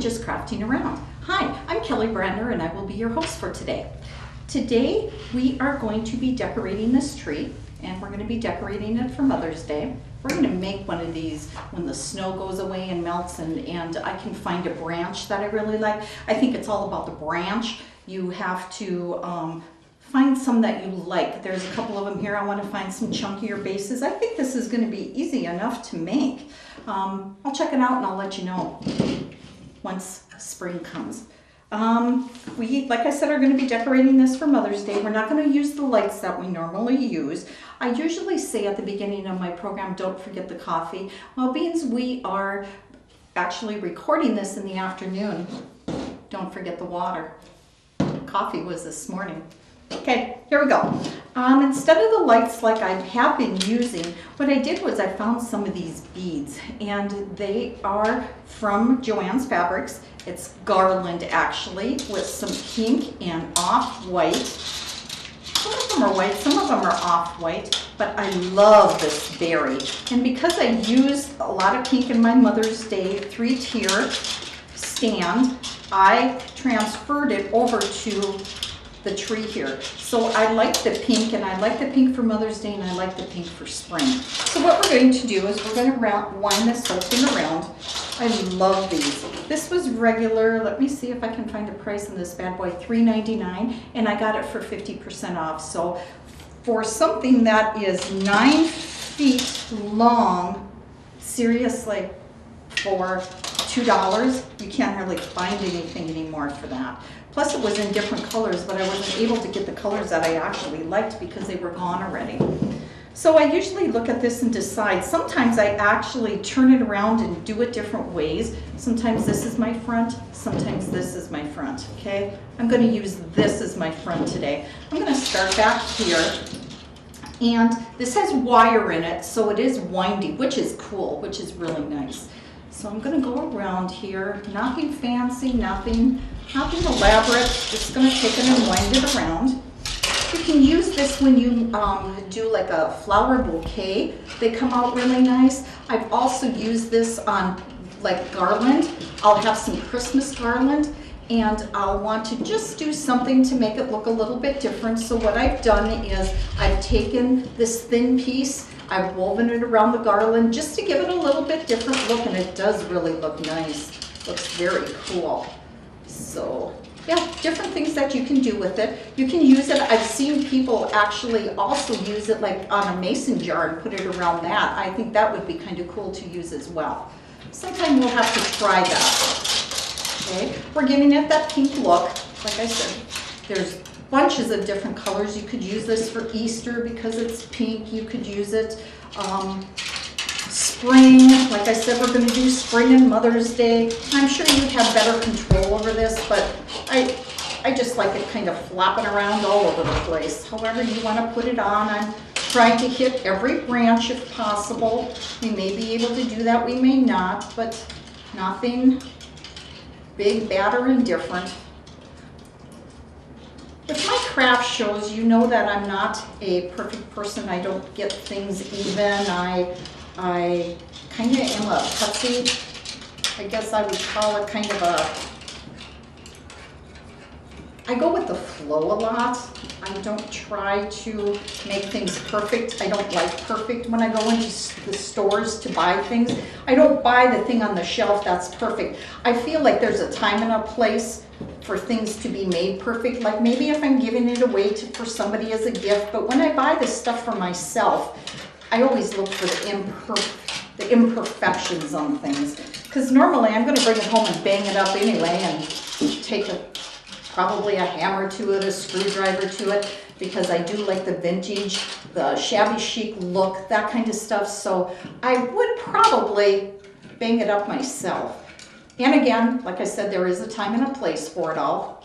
just crafting around. Hi, I'm Kelly Brandner and I will be your host for today. Today we are going to be decorating this tree, and we're going to be decorating it for Mother's Day. We're going to make one of these when the snow goes away and melts, and I can find a branch that I really like. I think it's all about the branch. You have to find some that you like. There's a couple of them here. I want to find some chunkier bases. I think this is going to be easy enough to make. I'll check it out and I'll let you know once spring comes. We, like I said, are going to be decorating this for Mother's Day. We're not going to use the lights that we normally use. I usually say at the beginning of my program, don't forget the coffee. Well, being we are actually recording this in the afternoon, don't forget the water. Coffee was this morning. Okay, here we go. Instead of the lights like I have been using, what I did was I found some of these beads, and they are from Joann's Fabrics. It's garland actually, with some pink and off-white. Some of them are white, some of them are off-white, but I love this berry. And because I used a lot of pink in my Mother's Day 3-tier stand, I transferred it over to the tree here. So I like the pink, and I like the pink for Mother's Day, and I like the pink for spring. So what we're going to do is we're going to wind this whole thing around. I love these. This was regular, let me see if I can find a price on this bad boy, $3.99, and I got it for 50% off. So for something that is 9 feet long, seriously, for $2, you can't really find anything anymore for that. Plus it was in different colors, but I wasn't able to get the colors that I actually liked because they were gone already. So I usually look at this and decide. Sometimes I actually turn it around and do it different ways. Sometimes this is my front, sometimes this is my front, okay? I'm going to use this as my front today. I'm going to start back here, and this has wire in it, so it is windy, which is cool, which is really nice. So I'm going to go around here, nothing fancy, nothing elaborate, just going to take it and wind it around. You can use this when you do like a flower bouquet. They come out really nice. I've also used this on like garland. I'll have some Christmas garland, and I'll want to just do something to make it look a little bit different. So what I've done is I've taken this thin piece, I've woven it around the garland just to give it a little bit different look, and it does really look nice. Looks very cool. So yeah, different things that you can do with it. You can use it, I've seen people actually also use it like on a mason jar and put it around that. I think that would be kind of cool to use as well. Sometime we'll have to try that. Okay, we're giving it that pink look. Like I said, there's bunches of different colors. You could use this for Easter because it's pink. You could use it spring. Like I said, we're going to do spring and Mother's Day. I'm sure you have better control over this, but I just like it kind of flopping around all over the place. However you want to put it on. I'm trying to hit every branch if possible. We may be able to do that, we may not, but nothing big, bad, or indifferent. With my craft shows, you know that I'm not a perfect person. I don't get things even. I kind of am a putsy. I guess I would call it kind of I go with the flow a lot. I don't try to make things perfect. I don't like perfect when I go into the stores to buy things. I don't buy the thing on the shelf that's perfect. I feel like there's a time and a place for things to be made perfect. Like maybe if I'm giving it away for somebody as a gift, but when I buy this stuff for myself, I always look for the imperfections on things. Because normally I'm going to bring it home and bang it up anyway and take probably a hammer to it, a screwdriver to it, because I do like the vintage, the shabby chic look, that kind of stuff. So I would probably bang it up myself. And again, like I said, there is a time and a place for it all.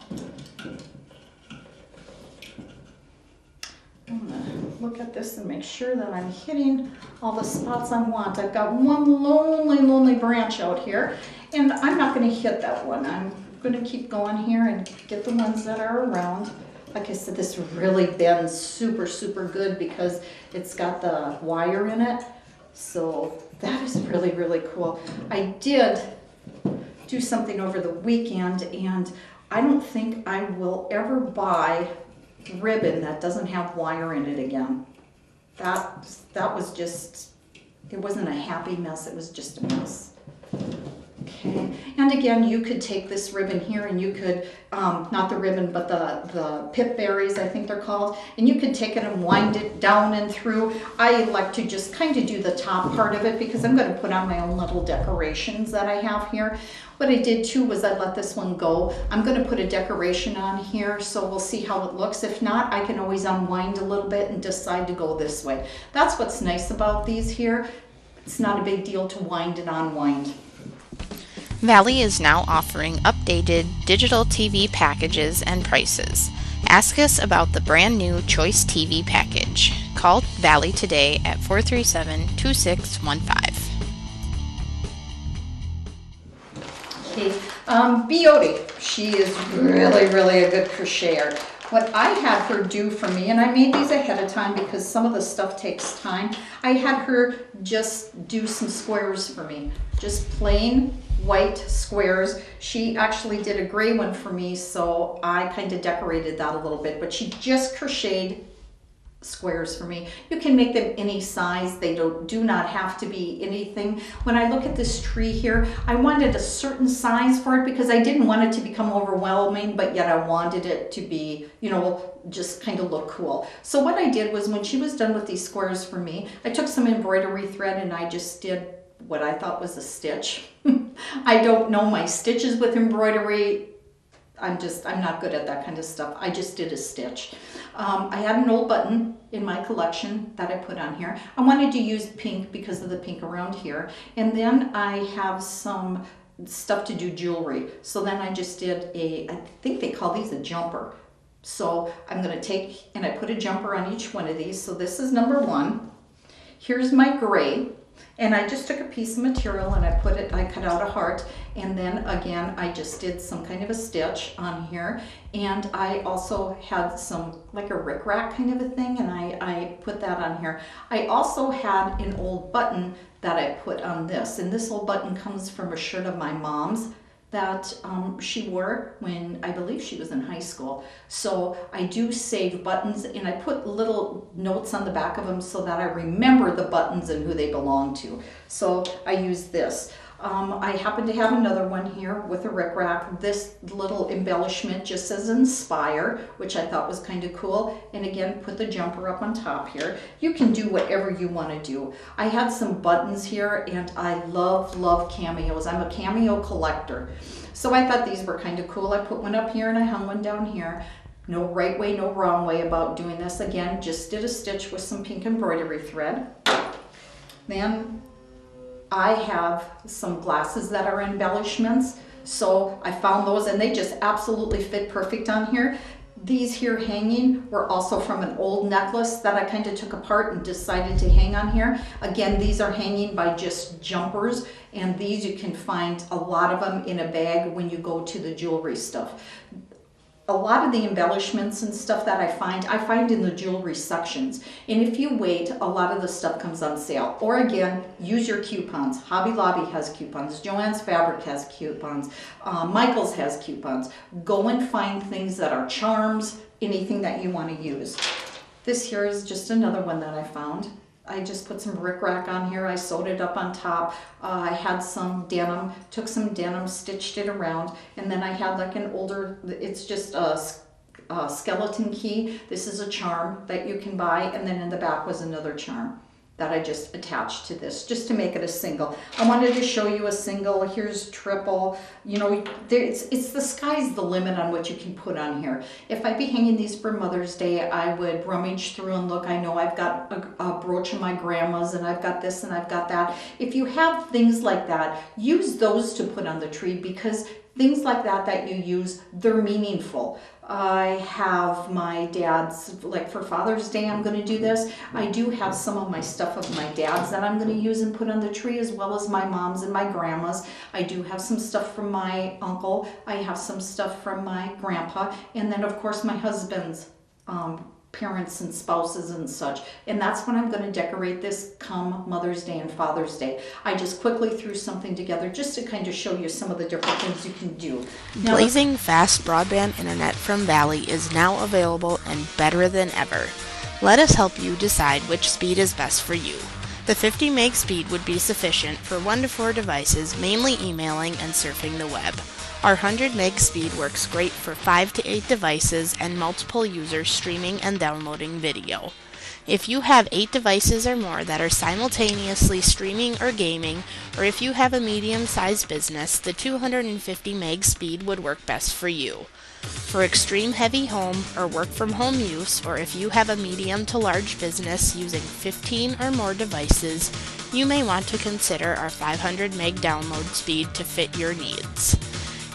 I'm gonna look at this and make sure that I'm hitting all the spots I want. I've got one lonely branch out here, and I'm not going to hit that one. I'm going to keep going here and get the ones that are around. Like I said, this really bends super good because it's got the wire in it. So that is really cool. I did do something over the weekend, and I don't think I will ever buy ribbon that doesn't have wire in it again. That was just, it wasn't a happy mess, it was just a mess. Okay, and again, you could take this ribbon here and you could, not the ribbon, but the pip berries, I think they're called, and you could take it and wind it down and through. I like to just kind of do the top part of it because I'm going to put on my own little decorations that I have here. What I did too was I let this one go. I'm going to put a decoration on here, so we'll see how it looks. If not, I can always unwind a little bit and decide to go this way. That's what's nice about these here. It's not a big deal to wind and unwind. Valley is now offering updated digital TV packages and prices. Ask us about the brand new Choice TV package. Call Valley today at 437-2615. Okay, Beoty, she is really a good crocheter. What I had her do for me, and I made these ahead of time because some of the stuff takes time, I had her just do some squares for me, just plain white squares. She actually did a gray one for me, so I kind of decorated that a little bit, but she just crocheted squares for me. You can make them any size. They do not have to be anything. When I look at this tree here, I wanted a certain size for it because I didn't want it to become overwhelming, but yet I wanted it to be, you know, just kind of look cool. So what I did was when she was done with these squares for me, I took some embroidery thread and I just did what I thought was a stitch. I don't know my stitches with embroidery. I'm not good at that kind of stuff. I just did a stitch. I had an old button in my collection that I put on here. I wanted to use pink because of the pink around here. And then I have some stuff to do jewelry. So then I just did I think they call these a jumper. So I'm going to take, and I put a jumper on each one of these. So this is number one. Here's my gray. And I just took a piece of material and I cut out a heart, and then again I just did some kind of a stitch on here, and I also had some like a rickrack kind of a thing, and I put that on here. I also had an old button that I put on this, and this old button comes from a shirt of my mom's that she wore when I believe she was in high school. So I do save buttons, and I put little notes on the back of them so that I remember the buttons and who they belong to. So I use this. I happen to have another one here with a rickrack. This little embellishment just says inspire, which I thought was kind of cool. And again, put the jumper up on top here. You can do whatever you want to do. I had some buttons here, and I love cameos. I'm a cameo collector. So I thought these were kind of cool. I put one up here and I hung one down here. No right way, no wrong way about doing this. Again, just did a stitch with some pink embroidery thread. Then I have some glasses that are embellishments, so I found those and they just absolutely fit perfect on here. These here hanging were also from an old necklace that I kind of took apart and decided to hang on here. Again, these are hanging by just jumpers, and these you can find a lot of them in a bag when you go to the jewelry stuff. A lot of the embellishments and stuff that I find in the jewelry sections. And if you wait, a lot of the stuff comes on sale. Or again, use your coupons. Hobby Lobby has coupons. Joann's Fabric has coupons. Michael's has coupons. Go and find things that are charms, anything that you want to use. This here is just another one that I found. I just put some rickrack on here. I sewed it up on top. I had some denim, took some denim, stitched it around, and then I had like an older, it's just a skeleton key. This is a charm that you can buy, and then in the back was another charm that I just attached to this, just to make it a single. I wanted to show you a single. Here's triple. You know, it's the sky's the limit on what you can put on here. If I'd be hanging these for Mother's Day, I would rummage through and look. I know I've got a brooch of my grandma's, and I've got this and I've got that. If you have things like that, use those to put on the tree, because things like that you use, they're meaningful. I have my dad's, like for Father's Day, I'm going to do this. I do have some of my stuff of my dad's that I'm going to use and put on the tree, as well as my mom's and my grandma's. I do have some stuff from my uncle. I have some stuff from my grandpa. And then, of course, my husband's parents and spouses and such. And that's when I'm going to decorate this come Mother's Day and Father's Day. I just quickly threw something together just to kind of show you some of the different things you can do. Now, Blazing fast broadband internet from Valley is now available and better than ever. Let us help you decide which speed is best for you. The 50 meg speed would be sufficient for 1 to 4 devices, mainly emailing and surfing the web. Our 100 meg speed works great for 5 to 8 devices and multiple users streaming and downloading video. If you have 8 devices or more that are simultaneously streaming or gaming, or if you have a medium-sized business, the 250 meg speed would work best for you. For extreme heavy home or work from home use, or if you have a medium to large business using 15 or more devices, you may want to consider our 500 meg download speed to fit your needs.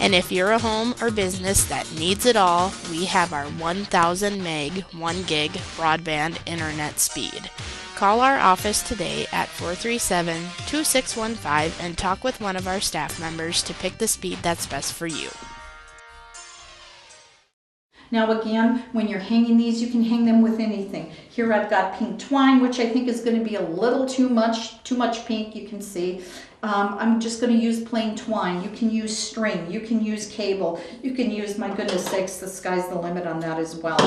And if you're a home or business that needs it all, we have our 1000 meg, 1 gig broadband internet speed. Call our office today at 437-2615 and talk with one of our staff members to pick the speed that's best for you. Now again, when you're hanging these, you can hang them with anything. Here I've got pink twine, which I think is going to be a little too much pink, you can see. I'm just going to use plain twine. You can use string, you can use cable, you can use, my goodness sakes, the sky's the limit on that as well.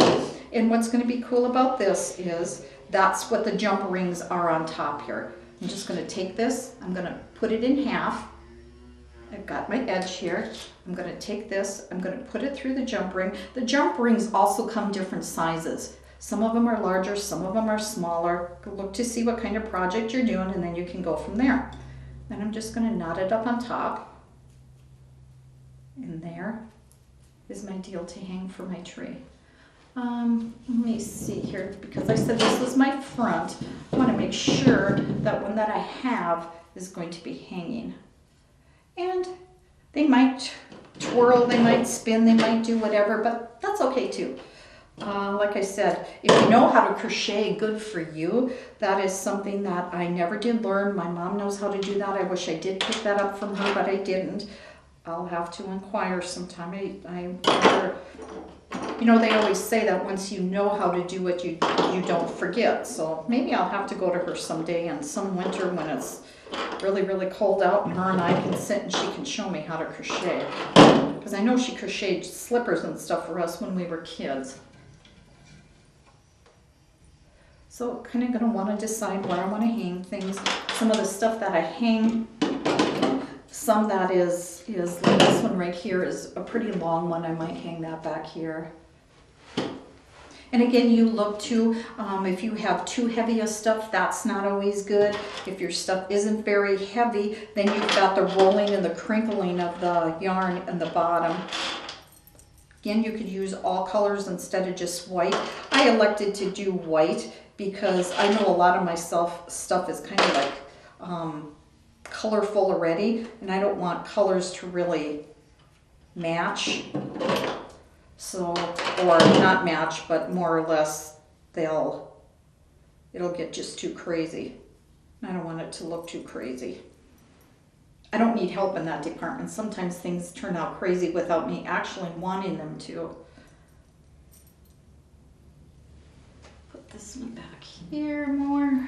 And what's going to be cool about this is that's what the jump rings are on top here. I'm just going to take this, I'm going to put it in half. I've got my edge here. I'm going to take this, I'm going to put it through the jump ring. The jump rings also come different sizes. Some of them are larger, some of them are smaller. Look to see what kind of project you're doing, and then you can go from there. Then I'm just going to knot it up on top. And there is my deal to hang for my tree. Let me see here, because I said this was my front. I want to make sure that one that I have is going to be hanging. And they might twirl, they might spin, they might do whatever, but that's okay too. Like I said, if you know how to crochet, good for you. That is something that I never did learn. My mom knows how to do that. I wish I did pick that up from her, but I didn't. I'll have to inquire sometime. I wonder, you know, they always say that once you know how to do it, you don't forget. So maybe I'll have to go to her someday, and some winter when it's really, really cold out, and her and I can sit and she can show me how to crochet. Because I know she crocheted slippers and stuff for us when we were kids. So kind of going to want to decide where I want to hang things. Some of the stuff that I hang, some that is like this one right here is a pretty long one. I might hang that back here. And again, you look to, if you have too heavy of stuff, that's not always good. If your stuff isn't very heavy, then you've got the rolling and the crinkling of the yarn in the bottom. Again, you could use all colors instead of just white. I elected to do white because I know a lot of my stuff is kind of like colorful already, and I don't want colors to really match. So, or not match, but more or less it'll get just too crazy. I don't want it to look too crazy. I don't need help in that department. Sometimes things turn out crazy without me actually wanting them to. Put this one back here more.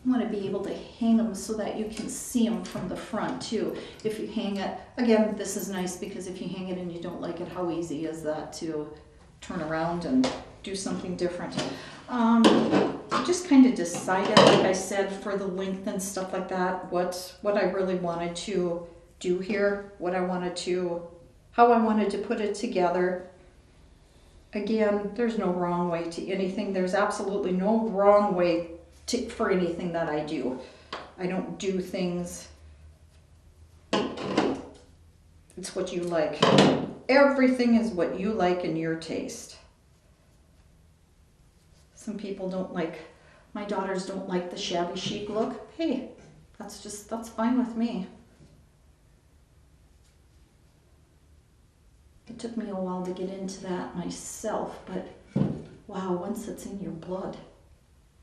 I want to be able to hang them so that you can see them from the front too. If you hang it, again, this is nice because if you hang it and you don't like it, how easy is that to turn around and do something different? I just kind of decided, like I said, for the length and stuff like that, what I really wanted to do here, how I wanted to put it together. Again, there's no wrong way to anything. There's absolutely no wrong way for anything that I do. I don't do things. It's what you like. Everything is what you like and your taste. Some people don't like, my daughters don't like the shabby chic look. Hey, that's fine with me. It took me a while to get into that myself, but wow, once it's in your blood,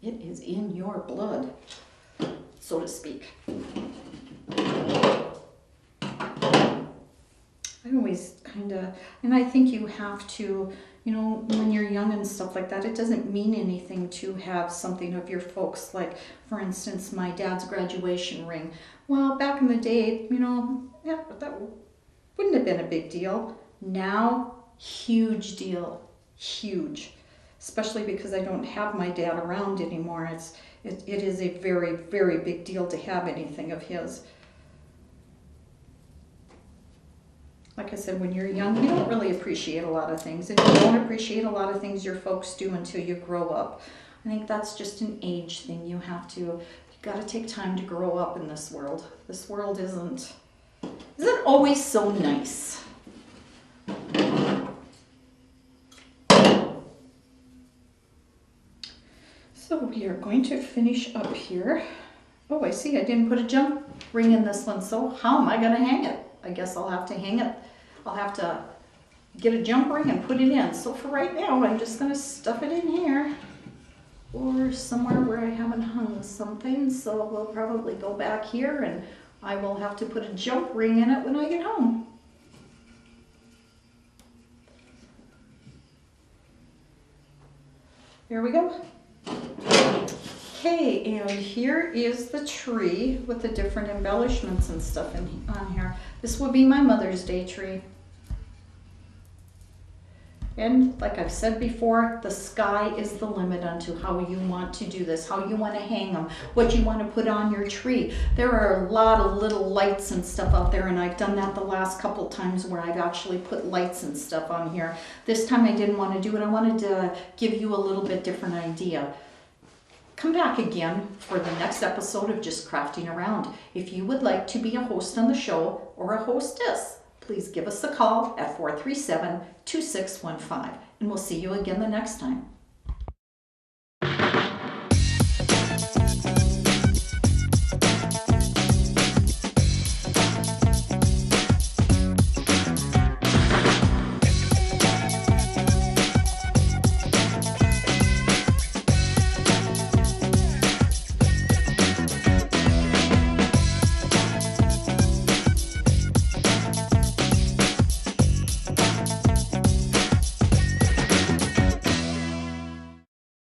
it is in your blood, so to speak. I always always kind of, and I think you have to, you know, when you're young and stuff like that, it doesn't mean anything to have something of your folks, like, for instance, my dad's graduation ring. Well, back in the day, you know, yeah, that wouldn't have been a big deal. Now, huge deal, huge. Especially because I don't have my dad around anymore. It is a very, very big deal to have anything of his. Like I said, when you're young, you don't really appreciate a lot of things. And you don't appreciate a lot of things your folks do until you grow up. I think that's just an age thing. You got to take time to grow up in this world. This world isn't always so nice. So we are going to finish up here. Oh, I see I didn't put a jump ring in this one, so how am I going to hang it? I guess I'll have to hang it. I'll have to get a jump ring and put it in. So for right now, I'm just going to stuff it in here or somewhere where I haven't hung something. So we'll probably go back here and I will have to put a jump ring in it when I get home. There we go. Okay, and here is the tree with the different embellishments and stuff on here. This will be my Mother's Day tree. And like I've said before, the sky is the limit onto how you want to do this, how you want to hang them, what you want to put on your tree. There are a lot of little lights and stuff out there, and I've done that the last couple times where I've actually put lights and stuff on here. This time I didn't want to do it. I wanted to give you a little bit different idea. Come back again for the next episode of Just Crafting Around. If you would like to be a host on the show or a hostess, please give us a call at 437-2615, and we'll see you again the next time.